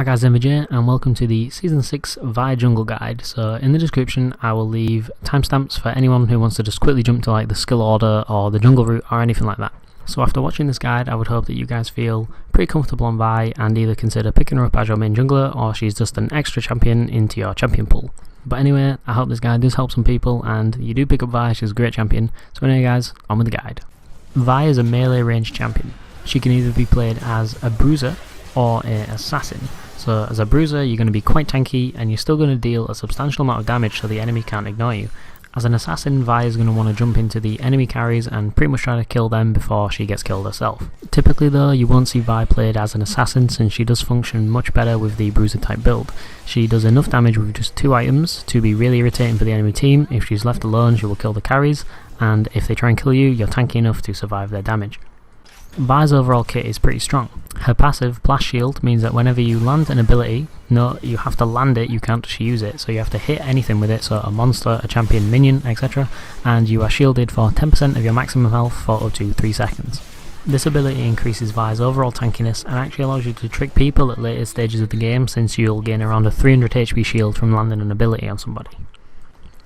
Hi guys, MJ and welcome to the Season 6 Vi Jungle Guide. So in the description I will leave timestamps for anyone who wants to just quickly jump to like the skill order or the jungle route or anything like that. So after watching this guide, I would hope that you guys feel pretty comfortable on Vi and either consider picking her up as your main jungler or she's just an extra champion into your champion pool. But anyway, I hope this guide does help some people and you do pick up Vi, she's a great champion. So anyway guys, on with the guide. Vi is a melee ranged champion. She can either be played as a bruiser or an assassin. So as a bruiser you're going to be quite tanky and you're still going to deal a substantial amount of damage so the enemy can't ignore you. As an assassin, Vi is going to want to jump into the enemy carries and pretty much try to kill them before she gets killed herself. Typically though, you won't see Vi played as an assassin since she does function much better with the bruiser type build. She does enough damage with just 2 items to be really irritating for the enemy team. If she's left alone she will kill the carries, and if they try and kill you, you're tanky enough to survive their damage. Vi's overall kit is pretty strong. Her passive, Blast Shield, means that whenever you land an ability, you have to land it, you can't just use it, so you have to hit anything with it, so a monster, a champion, minion, etc, and you are shielded for 10% of your maximum health for up to 3 seconds. This ability increases Vi's overall tankiness and actually allows you to trick people at later stages of the game, since you'll gain around a 300 HP shield from landing an ability on somebody.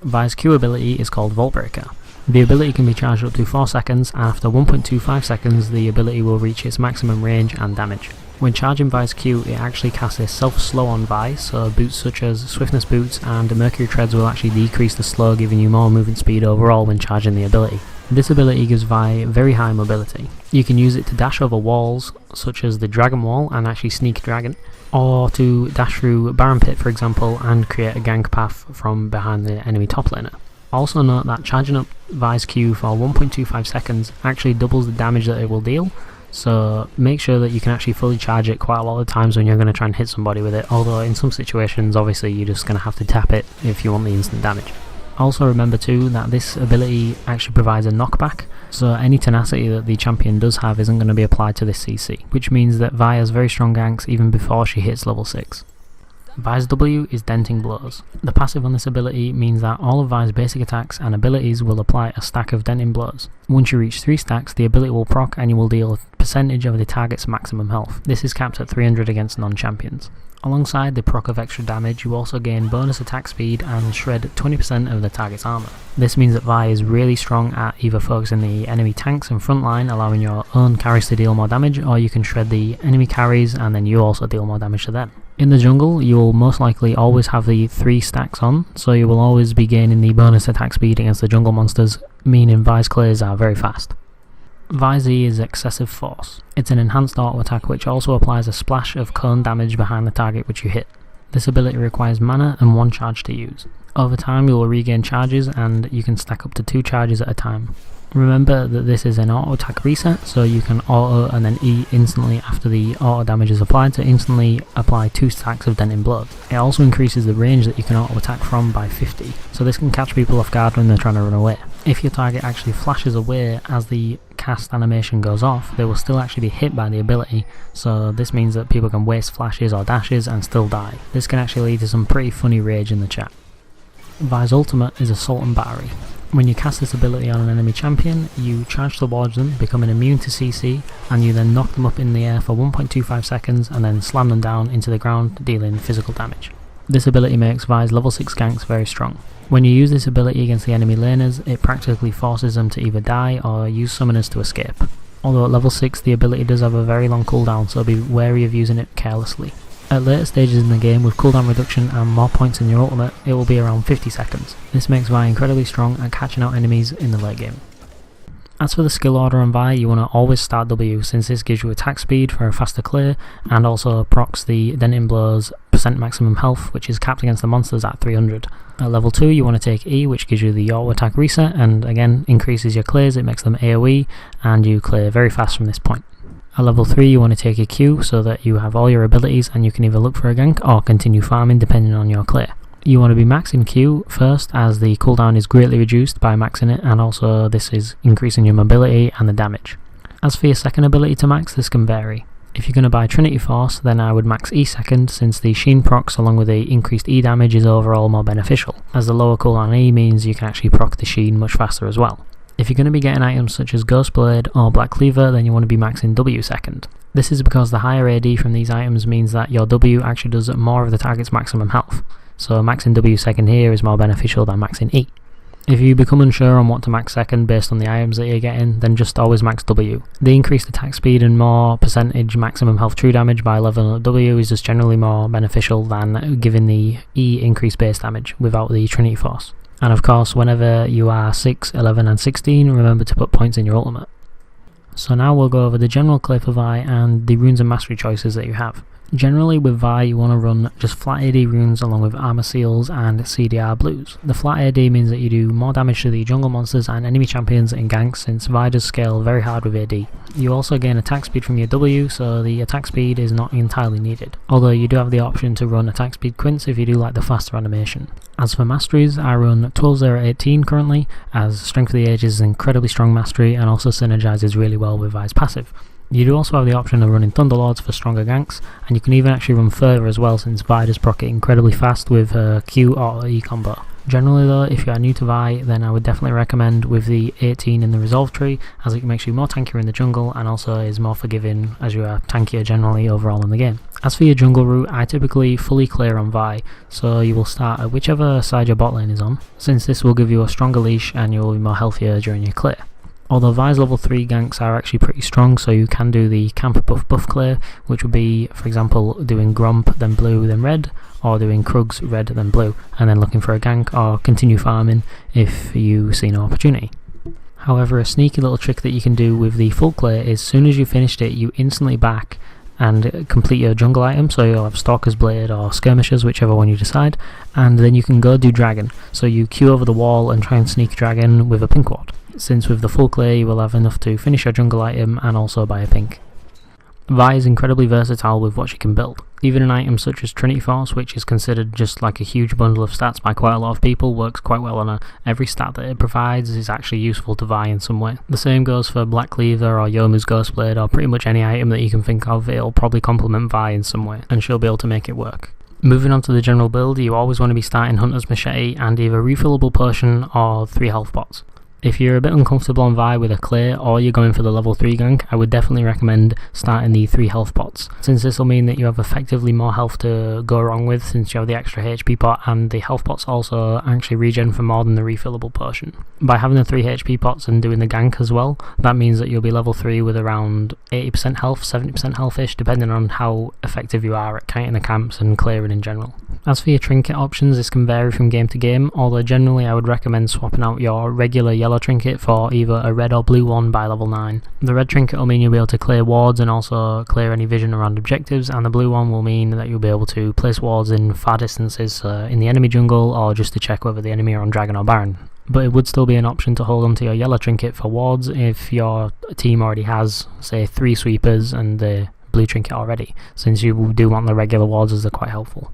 Vi's Q ability is called Vault Breaker. The ability can be charged up to 4 seconds, and after 1.25 seconds the ability will reach its maximum range and damage. When charging Vi's Q, it actually casts a self-slow on Vi, so boots such as Swiftness Boots and Mercury Treads will actually decrease the slow, giving you more movement speed overall when charging the ability. This ability gives Vi very high mobility. You can use it to dash over walls, such as the Dragon Wall, and actually sneak Dragon, or to dash through Baron Pit for example, and create a gank path from behind the enemy top laner. Also note that charging up Vi's Q for 1.25 seconds actually doubles the damage that it will deal, so make sure that you can actually fully charge it quite a lot of times when you're going to try and hit somebody with it, although in some situations obviously you're just going to have to tap it if you want the instant damage. Also remember too that this ability actually provides a knockback, so any tenacity that the champion does have isn't going to be applied to this CC, which means that Vi has very strong ganks even before she hits level 6. Vi's W is Denting Blows. The passive on this ability means that all of Vi's basic attacks and abilities will apply a stack of Denting Blows. Once you reach 3 stacks, the ability will proc and you will deal a percentage of the target's maximum health. This is capped at 300 against non-champions. Alongside the proc of extra damage, you also gain bonus attack speed and shred 20% of the target's armor. This means that Vi is really strong at either focusing the enemy tanks and frontline, allowing your own carries to deal more damage, or you can shred the enemy carries and then you also deal more damage to them. In the jungle, you will most likely always have the 3 stacks on, so you will always be gaining the bonus attack speed against the jungle monsters, meaning Vi's clears are very fast. Vi Z is Excessive Force. It's an enhanced auto attack which also applies a splash of cone damage behind the target which you hit. This ability requires mana and 1 charge to use. Over time you will regain charges and you can stack up to 2 charges at a time. Remember that this is an auto attack reset, so you can auto and then E instantly after the auto damage is applied to instantly apply 2 stacks of Denting Blows. It also increases the range that you can auto attack from by 50, so this can catch people off guard when they're trying to run away. If your target actually flashes away as the cast animation goes off, they will still actually be hit by the ability, so this means that people can waste flashes or dashes and still die. This can actually lead to some pretty funny rage in the chat. Vi's ultimate is Assault and Battery. When you cast this ability on an enemy champion, you charge towards them, becoming immune to CC, and you then knock them up in the air for 1.25 seconds and then slam them down into the ground, dealing physical damage. This ability makes Vi's level 6 ganks very strong. When you use this ability against the enemy laners, it practically forces them to either die or use summoners to escape. Although at level 6 the ability does have a very long cooldown, so be wary of using it carelessly. At later stages in the game, with cooldown reduction and more points in your ultimate, it will be around 50 seconds. This makes Vi incredibly strong at catching out enemies in the late game. As for the skill order on Vi, you want to always start W, since this gives you attack speed for a faster clear and also procs the Denting Blows percent maximum health, which is capped against the monsters at 300. At level 2 you want to take E, which gives you the auto attack reset and again increases your clears, it makes them AoE and you clear very fast from this point. At level 3 you want to take a Q so that you have all your abilities and you can either look for a gank or continue farming depending on your clear. You want to be maxing Q first, as the cooldown is greatly reduced by maxing it, and also this is increasing your mobility and the damage. As for your second ability to max, this can vary. If you're going to buy Trinity Force, then I would max E second, since the Sheen procs along with the increased E damage is overall more beneficial, as the lower cooldown E means you can actually proc the Sheen much faster as well. If you're going to be getting items such as Ghostblade or Black Cleaver, then you want to be maxing W second. This is because the higher AD from these items means that your W actually does more of the target's maximum health, so maxing W second here is more beneficial than maxing E. If you become unsure on what to max second based on the items that you're getting, then just always max W. The increased attack speed and more percentage maximum health true damage by leveling up W is just generally more beneficial than giving the E increased base damage without the Trinity Force. And of course, whenever you are 6, 11 and 16, remember to put points in your ultimate. So now we'll go over the general clear for Vi and the runes and mastery choices that you have. Generally with Vi you want to run just flat AD runes along with armor seals and CDR blues. The flat AD means that you do more damage to the jungle monsters and enemy champions in ganks, since Vi does scale very hard with AD. You also gain attack speed from your W, so the attack speed is not entirely needed, although you do have the option to run attack speed quints if you do like the faster animation. As for masteries, I run 12-0-18 currently, as Strength of the Age is an incredibly strong mastery and also synergizes really well with Vi's passive. You do also have the option of running Thunderlords for stronger ganks, and you can even actually run further as well, since Vi does proc it incredibly fast with her Q or E combo. Generally though, if you are new to Vi, then I would definitely recommend with the 18 in the resolve tree, as it makes you more tankier in the jungle and also is more forgiving as you are tankier generally overall in the game. As for your jungle route, I typically fully clear on Vi, so you will start at whichever side your bot lane is on, since this will give you a stronger leash and you will be more healthier during your clear. Although Vi's level 3 ganks are actually pretty strong, so you can do the camp buff clear, which would be, for example, doing Gromp, then blue, then red, or doing Krugs, red, then blue, and then looking for a gank, or continue farming if you see no opportunity. However, a sneaky little trick that you can do with the full clear is, as soon as you finished it, you instantly back and complete your jungle item, so you'll have Stalker's Blade or Skirmishers, whichever one you decide, and then you can go do Dragon, so you queue over the wall and try and sneak Dragon with a pink ward, since with the full clear you will have enough to finish your jungle item and also buy a pink. Vi is incredibly versatile with what she can build. Even an item such as Trinity Force, which is considered just like a huge bundle of stats by quite a lot of people, works quite well on her. Every stat that it provides is actually useful to Vi in some way. The same goes for Black Cleaver or Yomu's Ghostblade, or pretty much any item that you can think of. It'll probably complement Vi in some way, and she'll be able to make it work. Moving on to the general build, you always want to be starting Hunter's Machete and either refillable potion or 3 health pots. If you're a bit uncomfortable on Vi with a clear, or you're going for the level 3 gank, I would definitely recommend starting the 3 health pots, since this will mean that you have effectively more health to go wrong with, since you have the extra HP pot, and the health pots also actually regen for more than the refillable potion. By having the 3 HP pots and doing the gank as well, that means that you'll be level 3 with around 80% health, 70% health-ish, depending on how effective you are at kiting the camps and clearing in general. As for your trinket options, this can vary from game to game, although generally I would recommend swapping out your regular yellow trinket for either a red or blue one by level 9. The red trinket will mean you'll be able to clear wards and also clear any vision around objectives, and the blue one will mean that you'll be able to place wards in far distances in the enemy jungle, or just to check whether the enemy are on Dragon or Baron. But it would still be an option to hold onto your yellow trinket for wards if your team already has, say, 3 sweepers and the blue trinket already, since you do want the regular wards as they're quite helpful.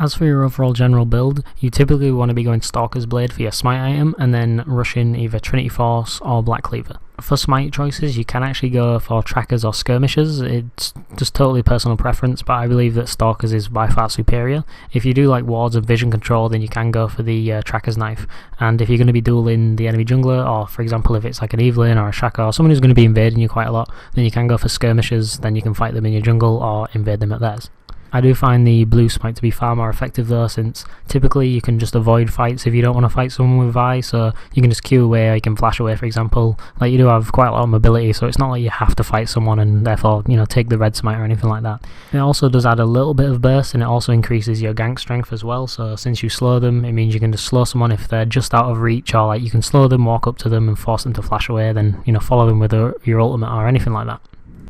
As for your overall general build, you typically want to be going Stalker's Blade for your smite item, and then rushing either Trinity Force or Black Cleaver. For smite choices, you can actually go for Trackers or Skirmishers. It's just totally personal preference, but I believe that Stalkers is by far superior. If you do like wards and vision control, then you can go for the Tracker's Knife. And if you're going to be dueling the enemy jungler, or for example if it's like an Evelyn or a Shaka or someone who's going to be invading you quite a lot, then you can go for Skirmishers, then you can fight them in your jungle or invade them at theirs. I do find the blue smite to be far more effective though, since typically you can just avoid fights if you don't want to fight someone with Vi, so you can just queue away or you can flash away, for example. Like, you do have quite a lot of mobility, so it's not like you have to fight someone and therefore, take the red smite or anything like that. It also does add a little bit of burst, and it also increases your gank strength as well, so since you slow them, it means you can just slow someone if they're just out of reach, or like you can slow them, walk up to them and force them to flash away, then follow them with your ultimate or anything like that.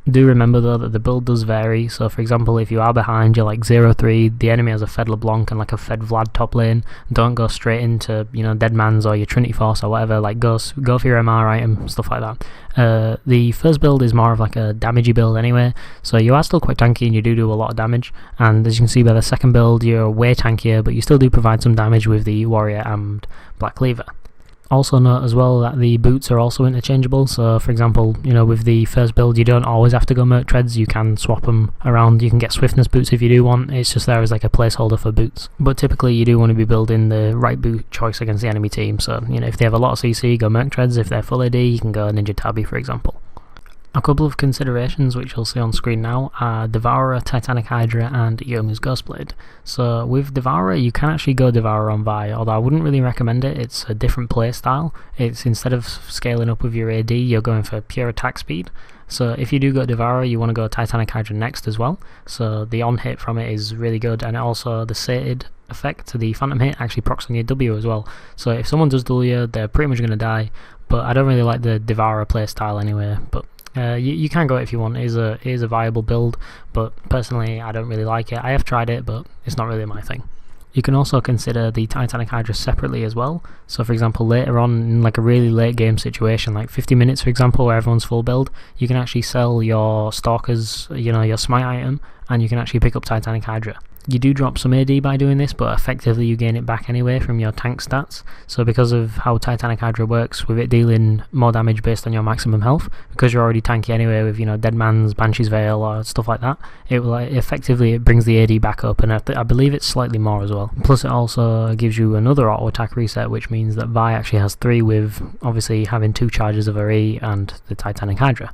Do remember though that the build does vary, so for example if you are behind, you're like 0-3, the enemy has a Fed LeBlanc and like a Fed Vlad top lane, don't go straight into Deadman's or your Trinity Force or whatever, like go for your MR item, stuff like that. The first build is more of like a damagey build anyway, so you are still quite tanky and you do a lot of damage, and as you can see by the second build you're way tankier, but you still do provide some damage with the Warrior and Black Cleaver. Also note as well that the boots are also interchangeable, so for example, with the first build you don't always have to go Merc Treads, you can swap them around, you can get Swiftness boots if you do want, it's just there as like a placeholder for boots. But typically you do want to be building the right boot choice against the enemy team, so if they have a lot of CC, go Merc Treads, if they're full AD you can go Ninja Tabi for example. A couple of considerations which you'll see on screen now are Devourer, Titanic Hydra and Yomu's Ghostblade. So with Devourer you can actually go Devourer on Vi, although I wouldn't really recommend it. It's a different playstyle. It's instead of scaling up with your AD, you're going for pure attack speed. So if you do go Devourer, you want to go Titanic Hydra next as well. So the on hit from it is really good, and also the sated effect to the phantom hit actually procs on your W as well. So if someone does duel you, they're pretty much going to die, but I don't really like the Devourer playstyle anyway. But you can go it if you want. It is a viable build, but personally I don't really like it. I have tried it, but it's not really my thing. You can also consider the Titanic Hydra separately as well. So for example, later on in like a really late game situation, like 50 minutes for example, where everyone's full build, you can actually sell your Stalkers, your smite item, and you can actually pick up Titanic Hydra. You do drop some AD by doing this, but effectively you gain it back anyway from your tank stats. So because of how Titanic Hydra works, with it dealing more damage based on your maximum health, because you're already tanky anyway with Dead Man's Banshee's Veil or stuff like that, it will effectively it brings the AD back up, and I believe it's slightly more as well. Plus it also gives you another auto attack reset, which means that Vi actually has 3, with obviously having 2 charges of her E and the Titanic Hydra.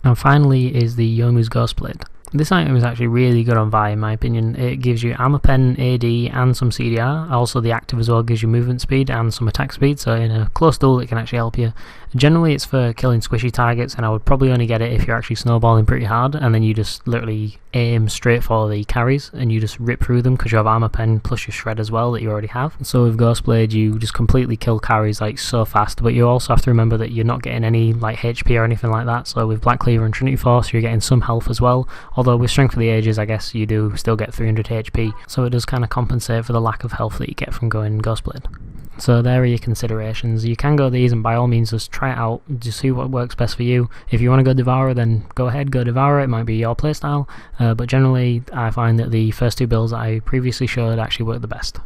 And finally is the Yomu's Ghostblade. This item is actually really good on Vi in my opinion. It gives you Armor Pen, AD and some CDR. Also the active as well gives you movement speed and some attack speed, so in a close duel it can actually help you. Generally it's for killing squishy targets, and I would probably only get it if you're actually snowballing pretty hard, and then you just literally aim straight for the carries and you just rip through them because you have Armor Pen plus your Shred as well that you already have. So with Ghostblade you just completely kill carries like so fast, but you also have to remember that you're not getting any like HP or anything like that. So with Black Cleaver and Trinity Force you're getting some health as well, although with Strength of the Ages I guess you do still get 300 HP, so it does kind of compensate for the lack of health that you get from going Ghostblade. So there are your considerations. You can go these, and by all means just try it out, just see what works best for you. If you want to go Devourer, then go ahead, go Devourer, it might be your playstyle, but generally I find that the first 2 builds that I previously showed actually work the best.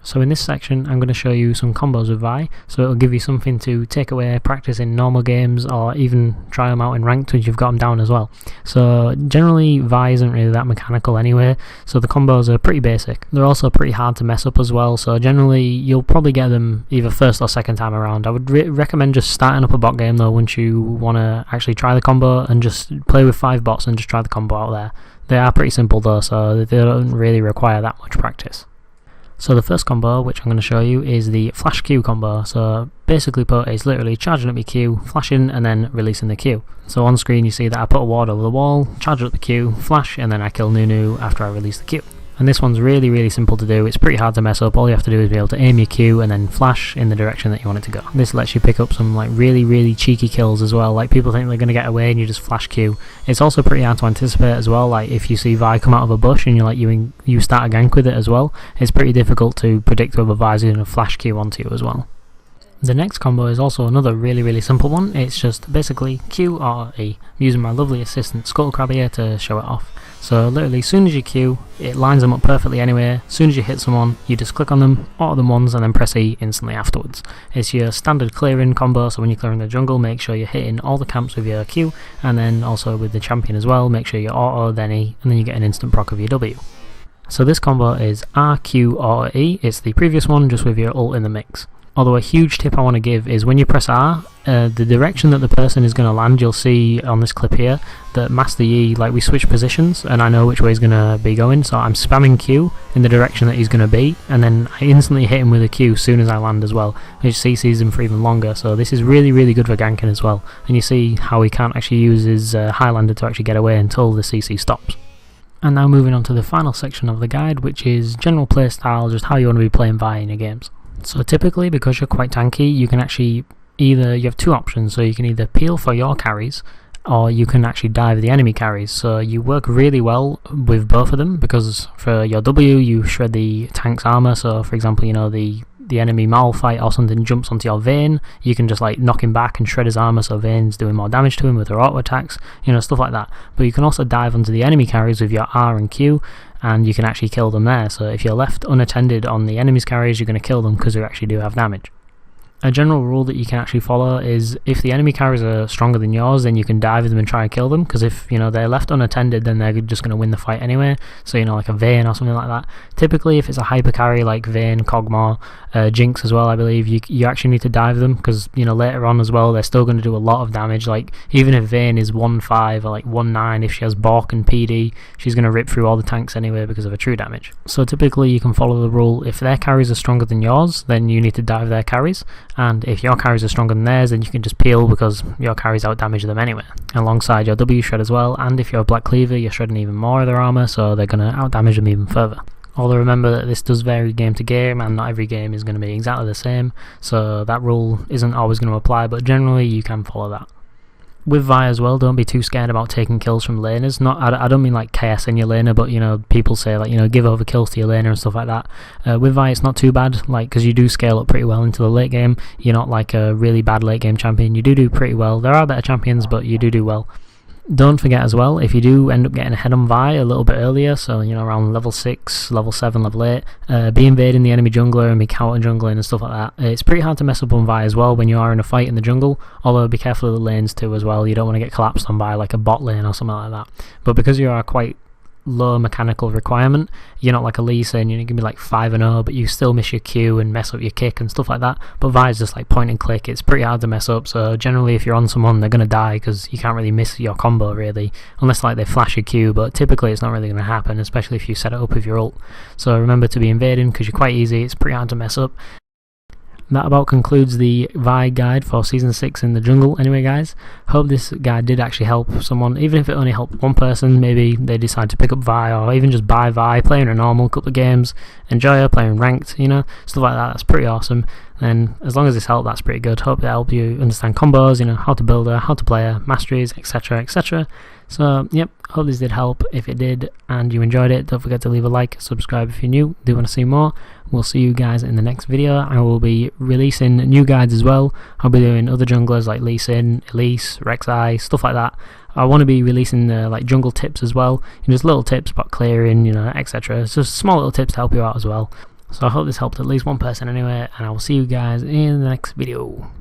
So in this section I'm going to show you some combos with Vi, so it'll give you something to take away, practice in normal games, or even try them out in ranked once you've got them down as well. So generally Vi isn't really that mechanical anyway, so the combos are pretty basic. They're also pretty hard to mess up as well, so generally you'll probably get them either first or second time around. I would recommend just starting up a bot game though once you want to actually try the combo, and just play with 5 bots and just try the combo out there. They are pretty simple though, so they don't really require that much practice. So the first combo which I'm going to show you is the Flash Q combo. So basically put, it's literally charging up your Q, flashing and then releasing the Q. So on screen you see that I put a ward over the wall, charge up the Q, flash, and then I kill Nunu after I release the Q. And this one's really simple to do. It's pretty hard to mess up. All you have to do is be able to aim your Q and then flash in the direction that you want it to go. This lets you pick up some like really cheeky kills as well. Like people think they're going to get away and you just flash Q. It's also pretty hard to anticipate as well. Like if you see Vi come out of a bush and you start a gank with it as well, it's pretty difficult to predict whether Vi's going to flash Q onto you as well. The next combo is also another really simple one. It's just basically Q or E. I'm using my lovely assistant Skullcrab here to show it off. So literally as soon as you Q, it lines them up perfectly anyway. As soon as you hit someone, you just click on them, auto them once, and then press E instantly afterwards. It's your standard clearing combo, so when you're clearing the jungle, make sure you're hitting all the camps with your Q, and then also with the champion as well, make sure you auto, then E, and then you get an instant proc of your W. So this combo is R, Q, auto, E. It's the previous one, just with your ult in the mix. Although a huge tip I want to give is when you press R, the direction that the person is going to land, you'll see on this clip here that Master Yi, like we switch positions and I know which way he's going to be going, so I'm spamming Q in the direction that he's going to be, and then I instantly hit him with a Q as soon as I land as well, which CCs him for even longer. So this is really good for ganking as well, and you see how he can't actually use his Highlander to actually get away until the CC stops. And now moving on to the final section of the guide, which is general play style, just how you want to be playing Vi in your games. So typically, because you're quite tanky, you can actually you have 2 options. So you can either peel for your carries, or you can actually dive the enemy carries. So you work really well with both of them, because for your W you shred the tank's armor. So for example, the enemy Malphite or something jumps onto your Vayne, you can just like knock him back and shred his armor, so Vayne's doing more damage to him with her auto attacks, stuff like that. But you can also dive onto the enemy carries with your R and Q, and you can actually kill them there. So if you're left unattended on the enemy's carries, you're going to kill them because they actually do have damage. A general rule that you can actually follow is if the enemy carries are stronger than yours, then you can dive them and try and kill them, because if they're left unattended, then they're just going to win the fight anyway. So like a Vayne or something like that. Typically if it's a hyper carry like Vayne, Kog'Maw, Jinx as well, I believe, you actually need to dive them, because later on as well they're still going to do a lot of damage. Like even if Vayne is 1-5 or like 1-9, if she has Bork and PD, she's going to rip through all the tanks anyway because of her true damage. So typically you can follow the rule, if their carries are stronger than yours, then you need to dive their carries. And if your carries are stronger than theirs, then you can just peel, because your carries out damage them anyway, alongside your W shred as well. And if you're a Black Cleaver, you're shredding even more of their armor, so they're going to out damage them even further. Although remember that this does vary game to game, and not every game is going to be exactly the same, so that rule isn't always going to apply, but generally you can follow that. With Vi as well, don't be too scared about taking kills from laners. I don't mean like KS in your laner, but people say like give over kills to your laner and stuff like that. With Vi it's not too bad, like, because you do scale up pretty well into the late game. You're not like a really bad late game champion. You do pretty well. There are better champions, but you do well. Don't forget as well, if you do end up getting ahead on Vi a little bit earlier, so around level 6, level 7, level 8, be invading the enemy jungler and be counter jungling and stuff like that. It's pretty hard to mess up on Vi as well when you are in a fight in the jungle, although be careful of the lanes too as well. You don't want to get collapsed on by like a bot lane or something like that. But because you are quite low mechanical requirement, you're not like a Lee Sin, you can be like 5-0, but you still miss your Q and mess up your kick and stuff like that. But Vi is just like point and click, it's pretty hard to mess up, so generally if you're on someone, they're going to die, because you can't really miss your combo really, unless like they flash your Q, but typically it's not really going to happen, especially if you set it up with your ult. So remember to be invading, because you're quite easy, it's pretty hard to mess up. That about concludes the Vi guide for Season 6 in the jungle. Anyway guys, hope this guide did actually help someone, even if it only helped one person. Maybe they decide to pick up Vi, or even just buy Vi, play in a normal couple of games, enjoy her, playing ranked, stuff like that. That's pretty awesome. And as long as this helped, that's pretty good. Hope it helped you understand combos, how to build her, how to play her, masteries, etc, etc. So yep, hope this did help. If it did and you enjoyed it, don't forget to leave a like, subscribe if you're new, do want to see more. We'll see you guys in the next video. I will be releasing new guides as well. I'll be doing other junglers like Lee Sin, Elise, Rek'Sai, stuff like that. I want to be releasing like jungle tips as well, just little tips about clearing, etc. It's just small little tips to help you out as well. So I hope this helped at least one person anyway, and I will see you guys in the next video.